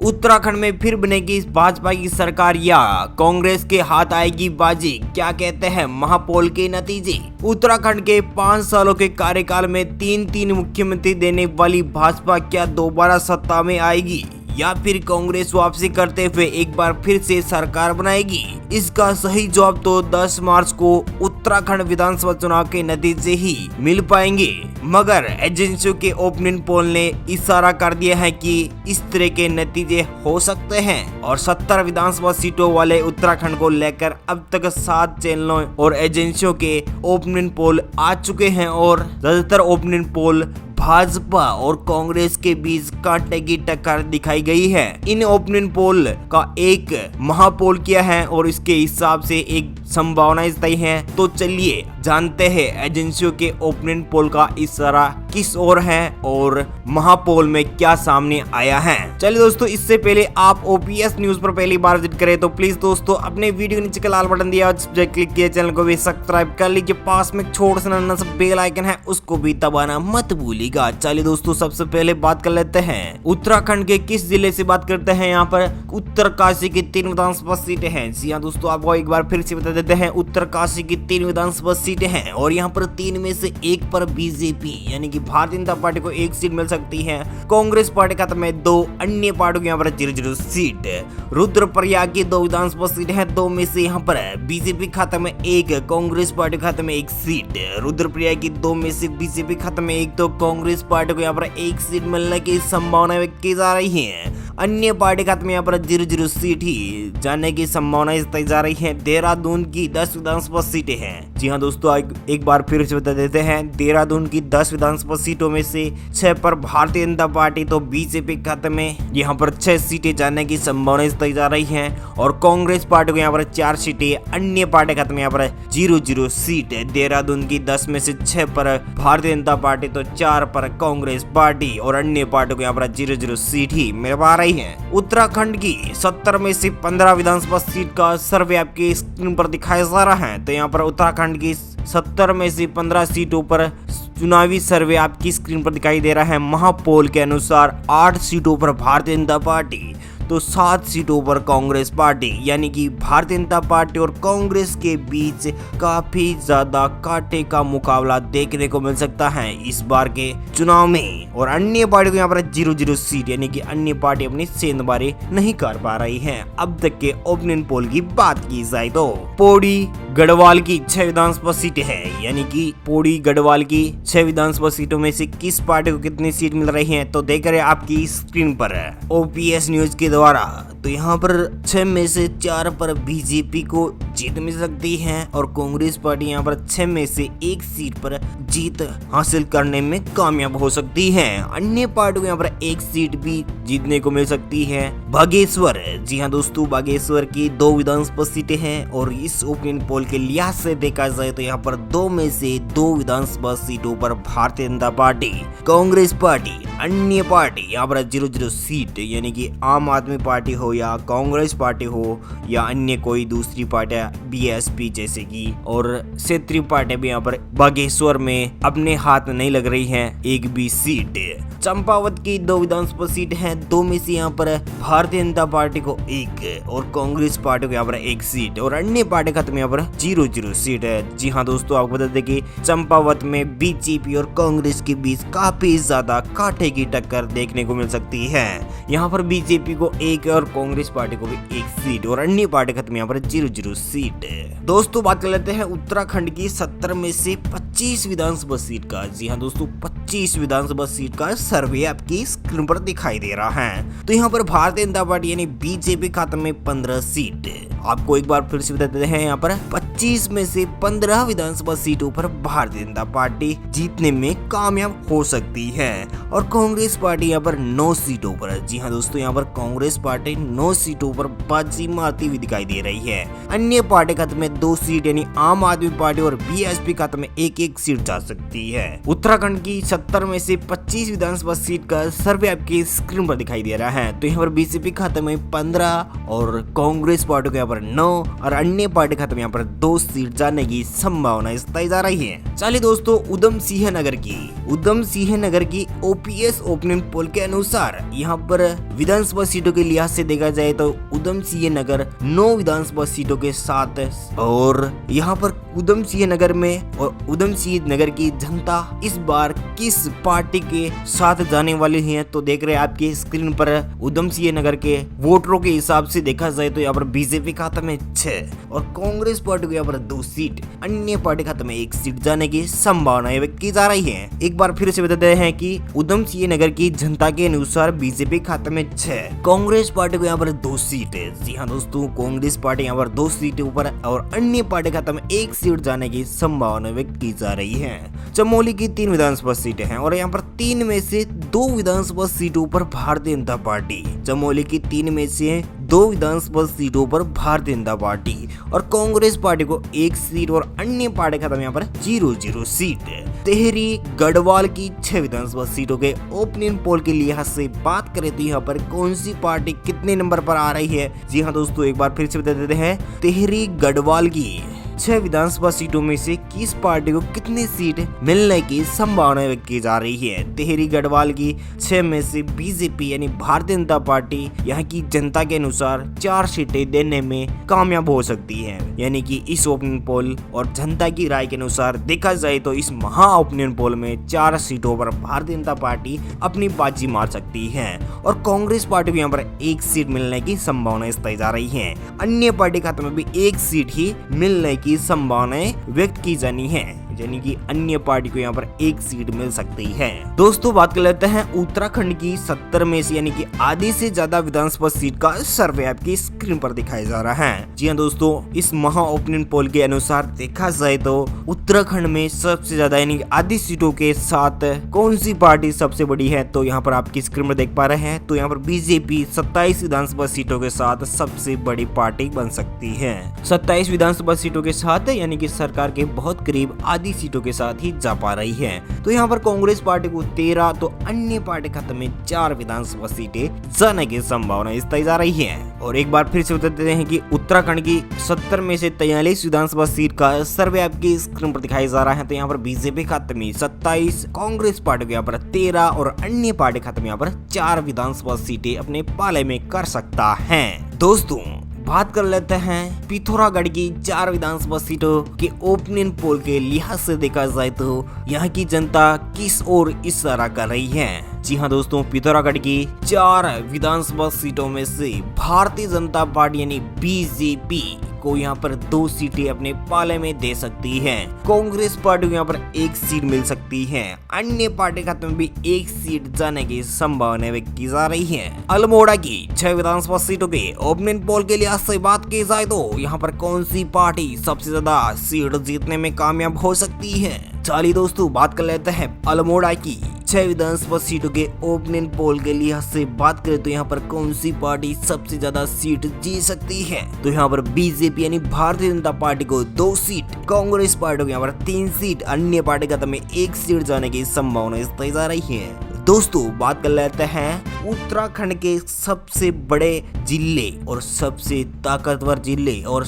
उत्तराखंड में फिर बनेगी भाजपा की सरकार या कांग्रेस के हाथ आएगी बाजी, क्या कहते हैं महापौल के नतीजे। उत्तराखंड के 5 सालों के कार्यकाल में तीन मुख्यमंत्री देने वाली भाजपा क्या दोबारा सत्ता में आएगी या फिर कांग्रेस वापसी करते हुए एक बार फिर से सरकार बनाएगी। इसका सही जवाब तो 10 मार्च को उत्तराखंड विधानसभा चुनाव के नतीजे ही मिल पाएंगे, मगर एजेंसियों के ओपिनियन पोल ने इशारा कर दिया है कि इस तरह के नतीजे हो सकते हैं और 70 विधानसभा सीटों वाले उत्तराखंड को लेकर अब तक 7 चैनलों और एजेंसियों के ओपिनियन पोल आ चुके हैं और ज्यादातर ओपिनियन पोल भाजपा और कांग्रेस के बीच कांटे की टक्कर दिखाई गई है। इन ओपिनियन पोल का एक महापोल किया है और इसके हिसाब से एक संभावना तय है। तो चलिए जानते हैं एजेंसियों के ओपिनियन पोल का इशारा किस ओर है और महापोल में क्या सामने आया है। चलिए दोस्तों, इससे पहले आप ओपीएस न्यूज पर पहली बार विजिट करें तो प्लीज दोस्तों अपने वीडियो के नीचे का लाल बटन दिया क्लिक किए, चैनल को भी सब्सक्राइब कर लीजिए, पास में छोटा सा नन्हा सा बेल आइकन है उसको भी दबाना मत भूलिएगा। चलिए दोस्तों, सबसे पहले बात कर लेते हैं उत्तराखंड के किस जिले से बात करते हैं। यहाँ पर उत्तरकाशी की 3 विधानसभा सीटें हैं। जी हाँ दोस्तों, आपको एक बार फिर से बता देते हैं उत्तरकाशी की 3 विधानसभा सीटें हैं और यहाँ पर 3 में से 1 पर बीजेपी यानी कि भारतीय जनता पार्टी को 1 सीट मिल सकती है। कांग्रेस पार्टी खाते में 2, अन्य पार्टियों यहाँ पर 0-0 सीट। रुद्रप्रयाग की 2 विधानसभा सीट है, 2 में से यहाँ पर बीजेपी खाते में 1, कांग्रेस पार्टी खाते में 1 सीट। रुद्रप्रयाग की 2 में से बीजेपी खाते में 1 तो कांग्रेस पार्टी को यहाँ पर 1 सीट मिलने की संभावना व्यक्त की जा रही है। अन्य पार्टी खाते में यहाँ पर 0-0 सीट ही जाने की संभावना बताई जा रही है। देहरादून की 10 विधानसभा सीटें हैं। जी हाँ दोस्तों, एक बार फिर से बता देते हैं देहरादून की 10 विधानसभा सीटों में से 6 पर भारतीय जनता पार्टी तो बीजेपी खाते में यहाँ पर 6 सीटें जाने की संभावना बताई जा रही है और कांग्रेस पार्टी को यहाँ पर 4 सीटें, अन्य पार्टी खाते में यहाँ पर 0-0 सीट है। देहरादून की 10 में से 6 पर भारतीय जनता पार्टी तो 4 पर कांग्रेस पार्टी और अन्य पार्टी को यहाँ पर 0-0 सीट ही मिल पा रही है। उत्तराखंड की 70 में से 15 विधानसभा सीट का सर्वे आपकी स्क्रीन पर दिखाया जा रहा है। तो यहाँ पर उत्तराखंड की 70 में से 15 सीटों पर चुनावी सर्वे आपकी स्क्रीन पर दिखाई दे रहा है। महापोल के अनुसार 8 सीटों पर भारतीय जनता पार्टी तो 7 सीटों पर कांग्रेस पार्टी, यानी कि भारतीय जनता पार्टी और कांग्रेस के बीच काफी ज्यादा कांटे का मुकाबला देखने को मिल सकता है इस बार के चुनाव में। और अन्य पार्टी को यहाँ पर 0-0 सीट, यानी कि अन्य पार्टी अपनी सेंधमारी नहीं कर पा रही है। अब तक के ओपिनियन पोल की बात की जाए तो पौड़ी गढ़वाल की 6 विधानसभा सीटें हैं, यानी कि पौड़ी गढ़वाल की 6 विधानसभा सीटों में से किस पार्टी को कितनी सीट मिल रही है तो देख रहे हैं आपकी स्क्रीन पर ओपीएस न्यूज के द्वारा। तो यहाँ पर 6 में से 4 पर बीजेपी को जीत मिल सकती है और कांग्रेस पार्टी यहाँ पर 6 में से 1 सीट पर जीत हासिल करने में कामयाब हो सकती है। अन्य पार्टी को यहाँ पर 1 सीट भी जीतने को मिल सकती है। बागेश्वर, जी हाँ दोस्तों, बागेश्वर की 2 विधानसभा सीटें हैं और इस ओपिनियन पोल के लिहाज से देखा जाए तो यहाँ पर 2 में से 2 विधानसभा सीटों पर भारतीय जनता पार्टी, कांग्रेस पार्टी, अन्य पार्टी यहाँ पर 0-0 सीट, यानी कि आम आदमी पार्टी हो या कांग्रेस पार्टी हो या अन्य कोई दूसरी पार्टियां बीएसपी जैसे की और क्षेत्रीय पार्टी भी यहाँ पर बागेश्वर में अपने हाथ नहीं लग रही हैं 1 भी सीट। चंपावत की 2 विधानसभा सीट हैं, 2 में से यहाँ पर भारतीय जनता पार्टी को 1 और कांग्रेस पार्टी को यहाँ पर 1 सीट और अन्य पार्टी खाते में यहाँ पर 0-0 सीट है। जी हाँ दोस्तों, आपको बता दें कि चंपावत में बीजेपी और कांग्रेस के बीच काफी ज्यादा कांटे की टक्कर देखने को मिल सकती है। यहाँ पर बीजेपी को 1 और कांग्रेस पार्टी को भी 1 सीट और अन्य पार्टी खाते में यहाँ पर 0-0 सीट। दोस्तों, बात कर लेते हैं उत्तराखंड की 70 में से 25 विधानसभा सीट का। जी हाँ दोस्तों, 25 विधानसभा सीट का सर्वे आपकी स्क्रीन पर दिखाई दे रहा है। तो यहाँ पर भारतीय जनता पार्टी यानी बीजेपी खाते में 15 सीट। आपको एक बार फिर से बता देते हैं, यहाँ पर 25 में से 15 विधानसभा सीटों पर भारतीय जनता पार्टी जीतने में कामयाब हो सकती है और कांग्रेस पार्टी यहाँ पर 9 सीटों पर। जी हाँ दोस्तों, यहाँ पर कांग्रेस पार्टी 9 सीटों पर बाजी मारती हुई दिखाई दे रही है। अन्य पार्टी खाते में 2 सीट, यानी आम आदमी पार्टी और बीएसपी खाते में 1 एक सीट जा सकती है। उत्तराखंड की 70 में से 25 विधानसभा सीट का सर्वे आपकी स्क्रीन पर दिखाई दे रहा है। तो यहाँ पर बीजेपी खाते में 15 और कांग्रेस पार्टी को यहाँ पर 9 और अन्य पार्टी खाते में यहाँ पर 2 सीट जाने की संभावना बताई जा रही है। चलिए दोस्तों, उधम सिंह नगर की ओपीएस ओपिनियन पोल के अनुसार यहाँ पर विधानसभा सीटों के लिहाज से देखा जाए तो उधम सिंह नगर 9 विधानसभा सीटों के साथ, और यहाँ पर उधम सिंह नगर में और उधम सिंह नगर की जनता इस बार किस पार्टी के साथ जाने वाली है तो देख रहे हैं आपकी स्क्रीन पर। उधम सिंह नगर के वोटरों के हिसाब से देखा जाए तो यहाँ पर बीजेपी खाते में 6 और कांग्रेस पार्टी को यहाँ पर 2 सीट, अन्य पार्टी खाते में 1 सीट जाने की संभावना व्यक्त की जा रही है। एक बार फिर से बताते हैं कि उधम सिंह नगर की जनता के अनुसार बीजेपी खाते में 6, कांग्रेस पार्टी को यहाँ पर 2 सीट है। जी हाँ दोस्तों, कांग्रेस पार्टी यहाँ पर 2 सीट ऊपर और अन्य पार्टी खाते में 1 सीट जाने की संभावना व्यक्त की जा रही है। चमोली की 3 विधानसभा सीटें हैं और यहाँ पर 3 में से 2 विधानसभा सीटों पर भारतीय जनता पार्टी, चमोली की 3 में से 2 विधानसभा सीटों पर भारतीय जनता पार्टी और कांग्रेस पार्टी को 1 सीट और अन्य पार्टी खाते में यहाँ पर 0-0 सीट है। टिहरी गढ़वाल की 6 विधानसभा सीटों के ओपिनियन पोल के लिहाज से बात करें तो यहाँ पर कौन सी पार्टी कितने नंबर पर आ रही है। जी हाँ दोस्तों, एक बार फिर से बता देते हैं, टिहरी गढ़वाल की 6 विधानसभा सीटों में से किस पार्टी को कितनी सीट मिलने की संभावना व्यक्त की जा रही है। टिहरी गढ़वाल की 6 में से बीजेपी यानी भारतीय जनता पार्टी यहाँ की जनता के अनुसार 4 सीटें देने में कामयाब हो सकती है। यानी कि इस ओपिनियन पोल और जनता की राय के अनुसार देखा जाए तो इस महा ओपिनियन पोल में 4 सीटों पर भारतीय जनता पार्टी अपनी बाजी मार सकती है और कांग्रेस पार्टी को यहाँ पर 1 सीट मिलने की संभावना बताई जा रही है। अन्य पार्टी खाते में भी 1 सीट ही मिलने की संभावनाएं व्यक्त की जानी है, यानी कि अन्य पार्टी को यहाँ पर 1 सीट मिल सकती है। दोस्तों, बात कर लेते हैं उत्तराखंड की 70 में से यानी कि आधी से ज्यादा विधानसभा सीट का सर्वे आपकी स्क्रीन पर दिखाया जा रहा है। जी हाँ दोस्तों, इस महा ओपिनियन पोल के अनुसार देखा जाए तो उत्तराखंड में सबसे ज्यादा यानी कि आधी सीटों के साथ कौन सी पार्टी सबसे बड़ी है तो यहाँ पर आपकी स्क्रीन पर देख पा रहे हैं। तो यहाँ पर बीजेपी 27 विधानसभा सीटों के साथ सबसे बड़ी पार्टी बन सकती है। 27 विधानसभा सीटों के साथ यानी कि सरकार के बहुत करीब आधी सीटों के साथ ही जा पा रही है। तो यहाँ पर कांग्रेस पार्टी को 13 तो अन्य पार्टी खाते में 4 विधानसभा सीटें जाने की संभावना बताई जा रही है। और एक बार फिर से बता देते हैं कि उत्तराखंड की 70 में से 43 विधानसभा सीट का सर्वे आपकी स्क्रीन पर दिखाई जा रहा है। तो यहाँ पर बीजेपी खाते में 27, कांग्रेस पार्टी को यहाँ पर 13 और अन्य पार्टी खाते में यहाँ पर 4 विधानसभा सीटें अपने पाले में कर सकता है। दोस्तों, बात कर लेते हैं पिथौरागढ़ की 4 विधानसभा सीटों के ओपिनियन पोल के लिहाज से देखा जाए तो यहाँ की जनता किस ओर इशारा कर रही है। जी हाँ दोस्तों, पिथौरागढ़ की 4 विधानसभा सीटों में से भारतीय जनता पार्टी यानी बीजेपी को यहाँ पर 2 सीटें अपने पाले में दे सकती है। कांग्रेस पार्टी को यहाँ पर 1 सीट मिल सकती है। अन्य पार्टी खाते में भी 1 सीट जाने की संभावना व्यक्त की जा रही है। अल्मोड़ा की 6 विधानसभा सीटों के ओपिनियन पोल के लिहाज से बात की जाए तो यहाँ पर कौन सी पार्टी सबसे ज्यादा सीट जीतने में कामयाब हो सकती है। चलिए दोस्तों, बात कर लेते हैं अल्मोड़ा की 6 विधानसभा सीटों के ओपिनियन पोल के लिहाज से बात करें तो यहाँ पर कौन सी पार्टी सबसे ज्यादा सीट जीत सकती है। तो यहाँ पर बीजेपी यानी भारतीय जनता पार्टी को 2 सीट, कांग्रेस पार्टी को यहाँ पर 3 सीट, अन्य पार्टी खाते में 1 सीट जाने की संभावना बताई जा रही है। दोस्तों, बात कर लेते हैं उत्तराखंड के सबसे बड़े जिले और सबसे ताकतवर जिले और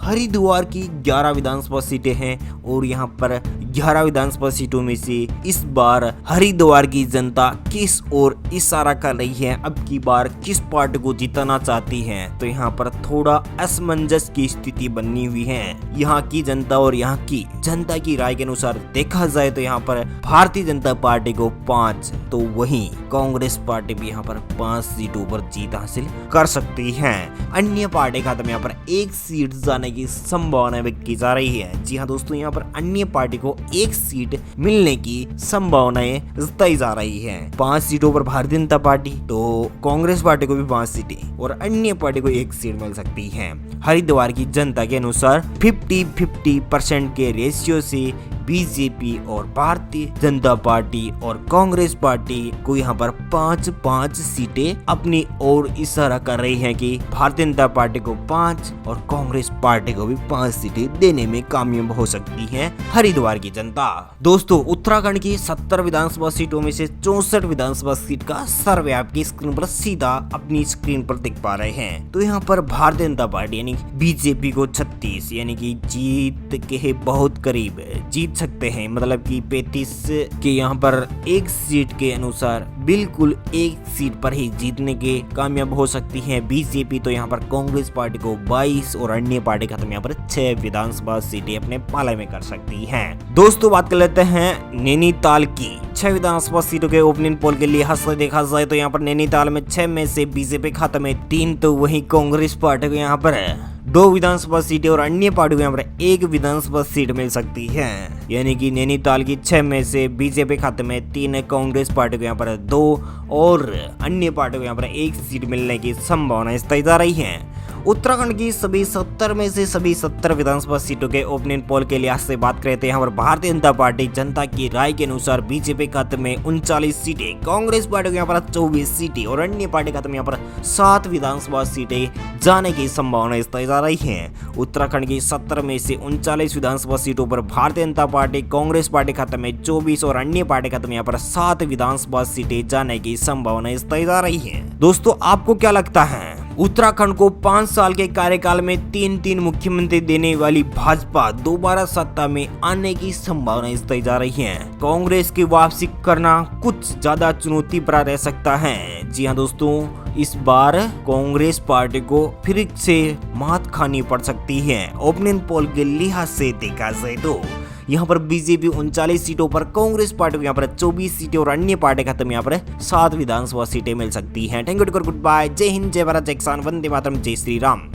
हरिद्वार की 11 विधानसभा सीटें हैं और यहाँ पर 11 विधानसभा सीटों में से इस बार हरिद्वार की जनता किस ओर इशारा कर रही है, अब की बार किस पार्टी को जिताना चाहती है। तो यहाँ पर थोड़ा असमंजस की स्थिति बनी हुई है। यहाँ की जनता और यहाँ की जनता की राय के अनुसार देखा जाए तो यहाँ पर भारतीय जनता पार्टी को 5 तो वहीं कांग्रेस पार्टी भी यहाँ पर 5 सीटों पर जीत हासिल कर सकती है। अन्य पार्टी खाते में यहाँ पर 1 सीट जाने की संभावना व्यक्त की जा रही है। जी हाँ दोस्तों, यहाँ पर अन्य पार्टी को 1 सीट मिलने की संभावनाएं जताई जा रही है। 5 सीटों पर भारतीय जनता पार्टी तो कांग्रेस पार्टी को भी 5 सीटें और अन्य पार्टी को 1 सीट मिल सकती है। हरिद्वार की जनता के अनुसार 50-50% के रेशियो से बीजेपी और भारतीय जनता पार्टी और कांग्रेस पार्टी को यहाँ पर 5-5 सीटें अपनी ओर इशारा कर रही हैं कि भारतीय जनता पार्टी को 5 और कांग्रेस पार्टी को भी 5 सीटें देने में कामयाब हो सकती है हरिद्वार की जनता। दोस्तों, उत्तराखंड की 70 विधानसभा सीटों में से 64 विधानसभा सीट का सर्वे आपकी स्क्रीन पर सीधा अपनी स्क्रीन पर दिख पा रहे हैं। तो यहाँ पर भारतीय जनता पार्टी यानी बीजेपी को 36 यानी कि जीत के बहुत करीब जीत सकते हैं, मतलब कि 35 के यहाँ पर एक सीट के अनुसार बिल्कुल एक सीट पर ही जीतने के कामयाब हो सकती है बीजेपी। तो यहाँ पर कांग्रेस पार्टी को 22 और अन्य पार्टी खत्म यहाँ पर 6 विधानसभा सीटें अपने पाले में कर सकती हैं। दोस्तों, बात कर लेते हैं नैनीताल की 6 विधानसभा सीटों के ओपनिंग पोल के लिहाज से देखा जाए तो यहाँ पर नैनीताल में 6 में से बीजेपी खाते में 3, तो वहीं कांग्रेस पार्टी को यहाँ पर 2 विधानसभा सीटें और अन्य पार्टी को यहाँ पर 1 विधानसभा सीट मिल सकती है। यानी कि नैनीताल की 6 में से बीजेपी खाते में 3, कांग्रेस पार्टी को यहाँ पर 2 और अन्य पार्टी को यहाँ पर 1 सीट मिलने की संभावना तय जा रही है। उत्तराखंड की सभी 70 में से सभी 70 विधानसभा सीटों के ओपनिंग पोल के लिहाज से बात करें तो यहाँ पर भारतीय जनता पार्टी जनता की राय के अनुसार बीजेपी खाते में 39 सीटें, कांग्रेस पार्टी को यहाँ पर 24 सीटें और अन्य पार्टी खाते में यहाँ पर 7 विधानसभा सीटें जाने की संभावना तय जा रही है। उत्तराखंड की 70 में से 39 विधानसभा सीटों पर भारतीय जनता पार्टी कांग्रेस पार्टी खाते में 24 और अन्य पार्टी खाते में यहाँ पर 7 विधानसभा सीटें जाने की संभावना तय जा रही है। दोस्तों, आपको क्या लगता है, उत्तराखंड को 5 साल के कार्यकाल में 3 मुख्यमंत्री देने वाली भाजपा दोबारा सत्ता में आने की संभावना तय जा रही है? कांग्रेस की वापसी करना कुछ ज्यादा चुनौती भरा रह सकता है। जी हाँ दोस्तों, इस बार कांग्रेस पार्टी को फिर से मात खानी पड़ सकती है। ओपनिंग पोल के लिहाज से देखा जाए तो यहाँ पर बीजेपी 39 सीटों पर, कांग्रेस पार्टी को यहाँ पर 24 सीटें और अन्य पार्टी खत्म में यहाँ पर 7 विधानसभा सीटें मिल सकती हैं। थैंक यू, गुड बाय, जय हिंद, जय भारत, जय किसान, वंदे मातरम, जय श्री राम।